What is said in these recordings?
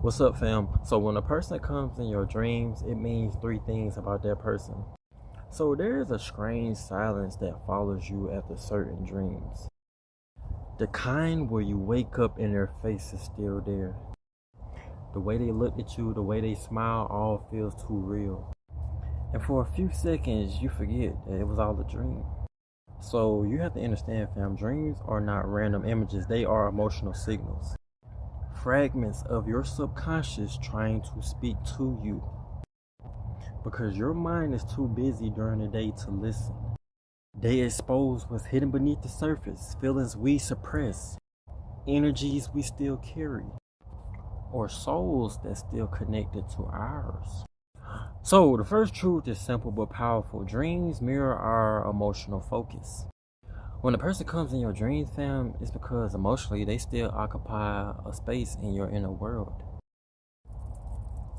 What's up, fam? So when a person comes in your dreams, it means three things about that person. So there is a strange silence that follows you after certain dreams. The kind where you wake up and their face is still there. The way they look at you, the way they smile, all feels too real. And for a few seconds, you forget that it was all a dream. So you have to understand, fam, dreams are not random images, they are emotional signals. Fragments of your subconscious trying to speak to you because your mind is too busy during the day to listen. They expose what's hidden beneath the surface, feelings we suppress, energies we still carry, or souls that's still connected to ours. So, the first truth is simple but powerful. Dreams mirror our emotional focus. When a person comes in your dreams, fam, it's because emotionally they still occupy a space in your inner world.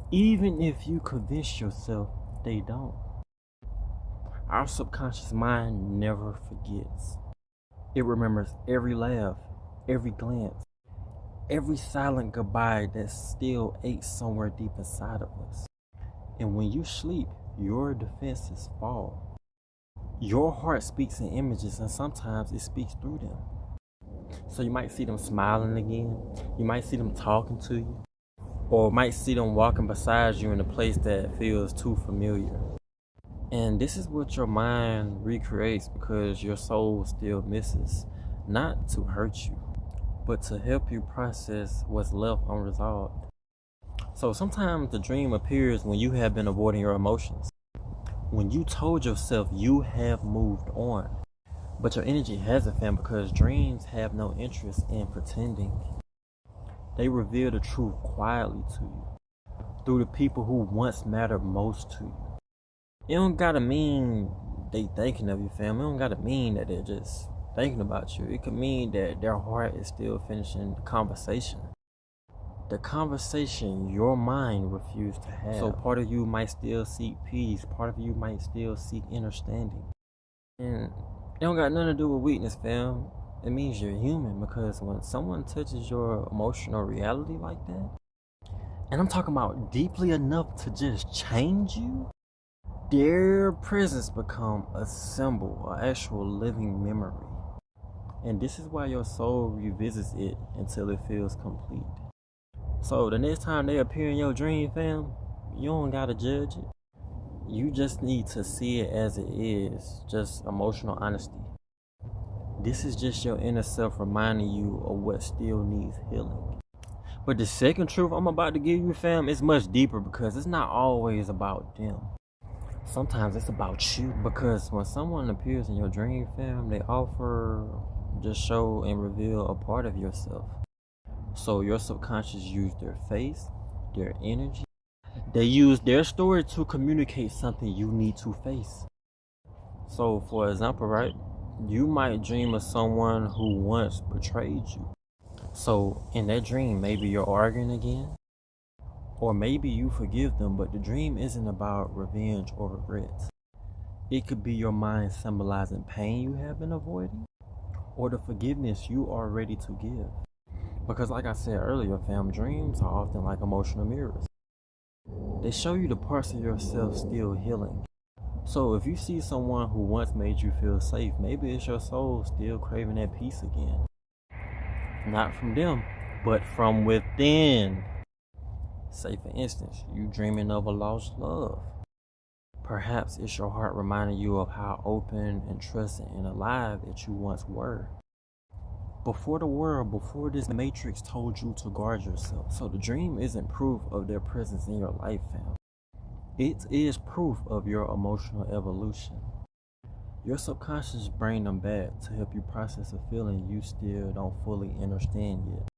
Even if you convince yourself they don't. Our subconscious mind never forgets. It remembers every laugh, every glance, every silent goodbye that still aches somewhere deep inside of us. And when you sleep, your defenses fall. Your heart speaks in images, and sometimes it speaks through them. So you might see them smiling again, you might see them talking to you, or might see them walking beside you in a place that feels too familiar. And this is what your mind recreates because your soul still misses, not to hurt you, but to help you process what's left unresolved. So sometimes the dream appears when you have been avoiding your emotions, when you told yourself you have moved on, but your energy hasn't, fam, because dreams have no interest in pretending. They reveal the truth quietly to you, through the people who once mattered most to you. It don't gotta mean they thinking of you, fam. It don't gotta mean that they're just thinking about you. It could mean that their heart is still finishing the conversation. The conversation your mind refused to have. So part of you might still seek peace. Part of you might still seek understanding. And it don't got nothing to do with weakness, fam. It means you're human, because when someone touches your emotional reality like that, and I'm talking about deeply enough to just change you, their presence become a symbol, an actual living memory. And this is why your soul revisits it until it feels complete. So the next time they appear in your dream, fam, you don't gotta judge it. You just need to see it as it is, just emotional honesty. This is just your inner self reminding you of what still needs healing. But the second truth I'm about to give you, fam, is much deeper because it's not always about them. Sometimes it's about you, because when someone appears in your dream, fam, they offer, just show and reveal a part of yourself. So your subconscious use their face, their energy. They use their story to communicate something you need to face. So for example, right, you might dream of someone who once betrayed you. So in that dream, maybe you're arguing again, or maybe you forgive them, but the dream isn't about revenge or regrets. It could be your mind symbolizing pain you have been avoiding, or the forgiveness you are ready to give. Because like I said earlier, fam, dreams are often like emotional mirrors. They show you the parts of yourself still healing. So if you see someone who once made you feel safe, maybe it's your soul still craving that peace again. Not from them, but from within. Say for instance, you dreaming of a lost love. Perhaps it's your heart reminding you of how open and trusting and alive that you once were. Before the world, before this matrix told you to guard yourself. So the dream isn't proof of their presence in your life, fam. It is proof of your emotional evolution. Your subconscious bring them back to help you process a feeling you still don't fully understand yet.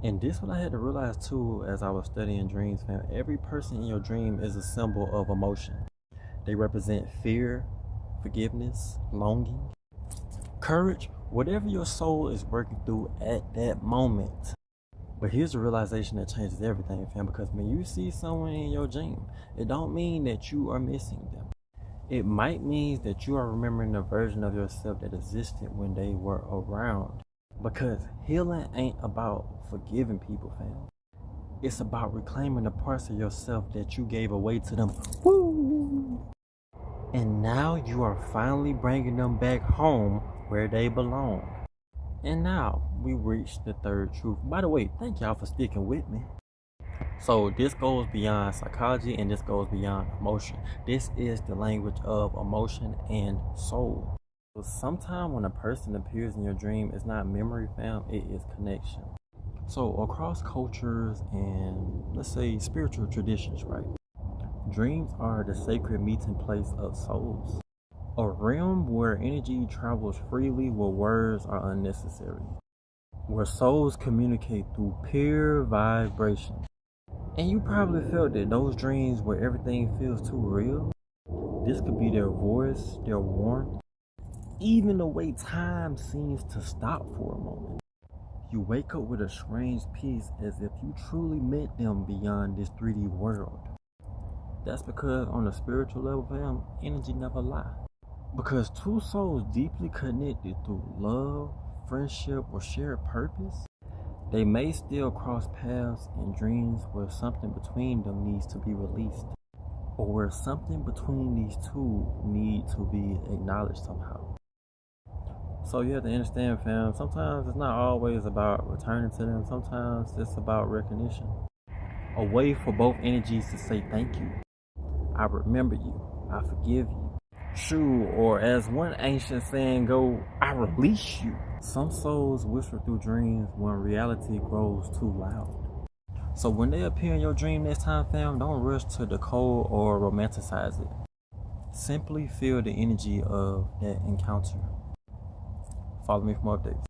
And this what I had to realize too as I was studying dreams, fam. Every person in your dream is a symbol of emotion. They represent fear, forgiveness, longing, courage, whatever your soul is working through at that moment. But here's the realization that changes everything, fam, because when you see someone in your dream, it don't mean that you are missing them. It might mean that you are remembering the version of yourself that existed when they were around. Because healing ain't about forgiving people, fam. It's about reclaiming the parts of yourself that you gave away to them. Woo! And now you are finally bringing them back home where they belong. And now we reach the third truth. By the way, thank y'all for sticking with me. So this goes beyond psychology and this goes beyond emotion. This is the language of emotion and soul. So sometimes when a person appears in your dream, it's not memory, fam, it is connection. So across cultures and let's say spiritual traditions, right? Dreams are the sacred meeting place of souls. A realm where energy travels freely, where words are unnecessary. Where souls communicate through pure vibration. And you probably felt that those dreams where everything feels too real. This could be their voice, their warmth, even the way time seems to stop for a moment. You wake up with a strange peace as if you truly met them beyond this 3D world. That's because on a spiritual level, fam, energy never lies. Because two souls deeply connected through love, friendship, or shared purpose, they may still cross paths in dreams where something between them needs to be released, or where something between these two need to be acknowledged somehow. So you have to understand, fam, sometimes it's not always about returning to them, sometimes it's about recognition. A way for both energies to say thank you. I remember you. I forgive you. True, or as one ancient saying go, I release you. Some souls whisper through dreams when reality grows too loud. So when they appear in your dream next time, fam, don't rush to decode or romanticize it. Simply feel the energy of that encounter. Follow me for more updates.